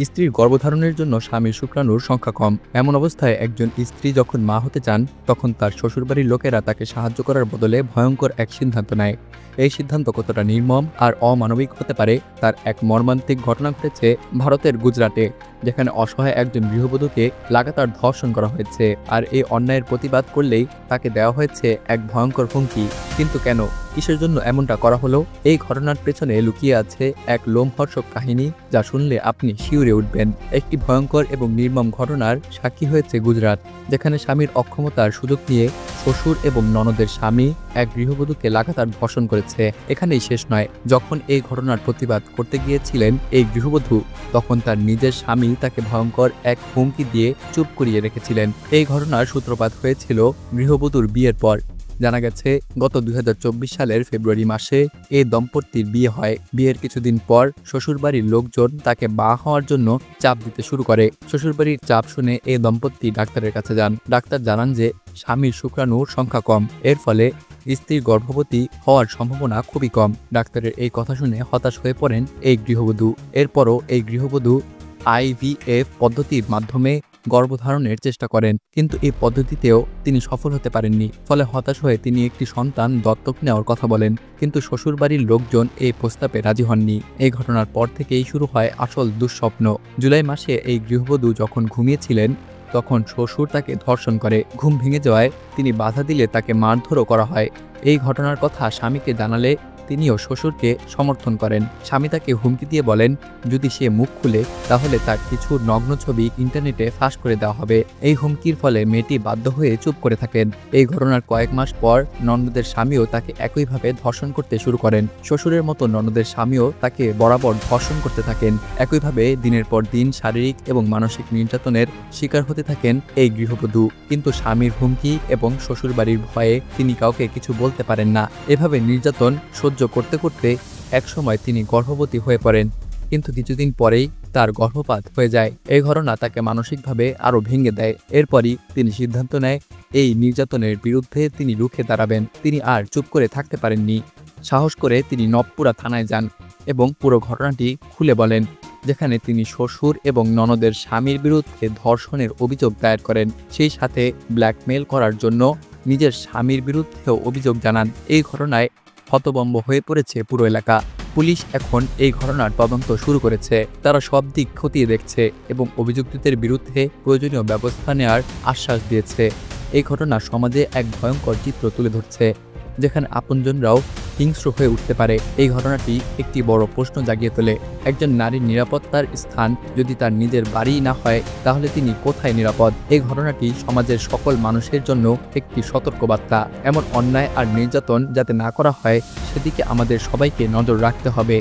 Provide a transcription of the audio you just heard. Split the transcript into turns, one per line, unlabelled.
স্ত্রীর গর্ভধারণের জন্য স্বামীর শুক্রাণুর সংখ্যা কম। এমন অবস্থায় একজন স্ত্রী যখন মা হতে চান, তখন তার শ্বশুরবাড়ির লোকেরা তাকে সাহায্য করার বদলে ভয়ঙ্কর এক সিদ্ধান্ত নেয়। এই সিদ্ধান্ত কতটা নির্মম আর অমানবিক হতে পারে তার এক মর্মান্তিক ঘটনা ঘটেছে ভারতের গুজরাটে, যেখানে অসহায় একজন গৃহবধূকে লাগাতার ধর্ষণ করা হয়েছে। আর এই অন্যায়ের প্রতিবাদ করলেই তাকে দেওয়া হয়েছে এক ভয়ঙ্কর হুমকি। কিন্তু কেন, কিসের জন্য এমনটা করা হলো? এই ঘটনার পেছনে লুকিয়ে আছে এক লোমহর্ষক কাহিনী, যা শুনলে আপনি শিউরে উঠবেন। একটি ভয়ঙ্কর এবং নির্মম ঘটনার সাক্ষী হয়েছে গুজরাট, যেখানে স্বামীর অক্ষমতার সুযোগ নিয়ে শ্বশুর এবং ননদের স্বামী এক গৃহবধূকে লাগাতার ধর্ষণ করেছে। এখানেই শেষ নয়, যখন এই ঘটনার প্রতিবাদ করতে গিয়েছিলেন এই গৃহবধূ, তখন তার নিজের স্বামী তাকে ভয়ঙ্কর এক হুমকি দিয়ে চুপ করিয়ে রেখেছিলেন। এই ঘটনার সূত্রপাত হয়েছিল গৃহবধূর বিয়ের পর। জানা গেছে গত 2024 সালের ফেব্রুয়ারি মাসে এই দম্পতির বিয়ে হয়। বিয়ের কিছুদিন পর শ্বশুরবাড়ির লোকজন তাকে মা হওয়ার জন্য চাপ দিতে শুরু করে। শ্বশুরবাড়ির চাপ শুনে এই দম্পতি ডাক্তারের কাছে যান। ডাক্তার জানান যে স্বামীর শুক্রাণুর সংখ্যা কম, এর ফলে স্ত্রীর গর্ভবতী হওয়ার সম্ভাবনা খুবই কম। ডাক্তারের এই কথা শুনে হতাশ হয়ে পড়েন এই গৃহবধূ। এরপরও এই গৃহবধূ IVF পদ্ধতির মাধ্যমে গর্ভধারণের চেষ্টা করেন, কিন্তু এই পদ্ধতিতেও তিনি সফল হতে পারেননি। ফলে হতাশ হয়ে তিনি একটি সন্তান দত্তক নেওয়ার কথা বলেন, কিন্তু শ্বশুরবাড়ির লোকজন এই প্রস্তাবে রাজি হননি। এই ঘটনার পর থেকেই শুরু হয় আসল দুঃস্বপ্ন। জুলাই মাসে এই গৃহবধূ যখন ঘুমিয়েছিলেন, তখন শ্বশুর তাকে ধর্ষণ করে। ঘুম ভেঙে যাওয়ায় তিনি বাধা দিলে তাকে মারধরও করা হয়। এই ঘটনার কথা স্বামীকে জানালে তিনিও শ্বশুরকে সমর্থন করেন। স্বামী তাকে হুমকি দিয়ে বলেন, যদি সে মুখ খুলে তাহলে তার কিছু নগ্ন ছবি ইন্টারনেটে ফাঁস করে দেওয়া হবে। এই হুমকির ফলে মেয়েটি বাধ্য হয়ে চুপ করে থাকেন। এই ঘটনার কয়েক মাস পর ননদের স্বামীও তাকে একইভাবে ধর্ষণ করতে শুরু করেন। শ্বশুরের মতো ননদের স্বামীও তাকে বরাবর ধর্ষণ করতে থাকেন। একইভাবে দিনের পর দিন শারীরিক এবং মানসিক নির্যাতনের শিকার হতে থাকেন এই গৃহবধূ। কিন্তু স্বামীর হুমকি এবং শ্বশুরবাড়ির ভয়ে তিনি কাউকে কিছু বলতে পারেন না। এভাবে নির্যাতন সহ্য করতে করতে একসময় তিনি গর্ভবতী হয়ে পড়েন, কিন্তু কিছুদিন পরেই তার গর্ভপাত হয়ে যায়। এই ঘটনা তাকে মানসিকভাবে আরও ভেঙে দেয়। এরপরই তিনি সিদ্ধান্ত নেয় এই নির্যাতনের বিরুদ্ধে তিনি রুখে দাঁড়াবেন। তিনি আর চুপ করে থাকতে পারেননি। সাহস করে তিনি নবপুরা থানায় যান এবং পুরো ঘটনাটি খুলে বলেন, যেখানে তিনি শ্বশুর এবং ননদের স্বামীর বিরুদ্ধে ধর্ষণের অভিযোগ দায়ের করেন। সেই সাথে ব্ল্যাকমেল করার জন্য নিজের স্বামীর বিরুদ্ধেও অভিযোগ জানান। এই ঘটনায় হতভম্ব হয়ে পড়েছে পুরো এলাকা। পুলিশ এখন এই ঘটনার তদন্ত শুরু করেছে। তারা সব দিক খতিয়ে দেখছে এবং অভিযুক্তদের বিরুদ্ধে প্রয়োজনীয় ব্যবস্থা নেওয়ার আশ্বাস দিয়েছে। এই ঘটনা সমাজে এক ভয়ঙ্কর চিত্র তুলে ধরছে, যেখানে আপনজনরাও হিংস্র হয়ে উঠতে পারে। এই ঘটনাটি একটি বড় প্রশ্ন জাগিয়ে তোলে, একজন নারীর নিরাপত্তার স্থান যদি তার নিজের বাড়ি না হয়, তাহলে তিনি কোথায় নিরাপদ? এই ঘটনাটি সমাজের সকল মানুষের জন্য একটি সতর্কবার্তা। এমন অন্যায় আর নির্যাতন যাতে না করা হয়, সেদিকে আমাদের সবাইকে নজর রাখতে হবে।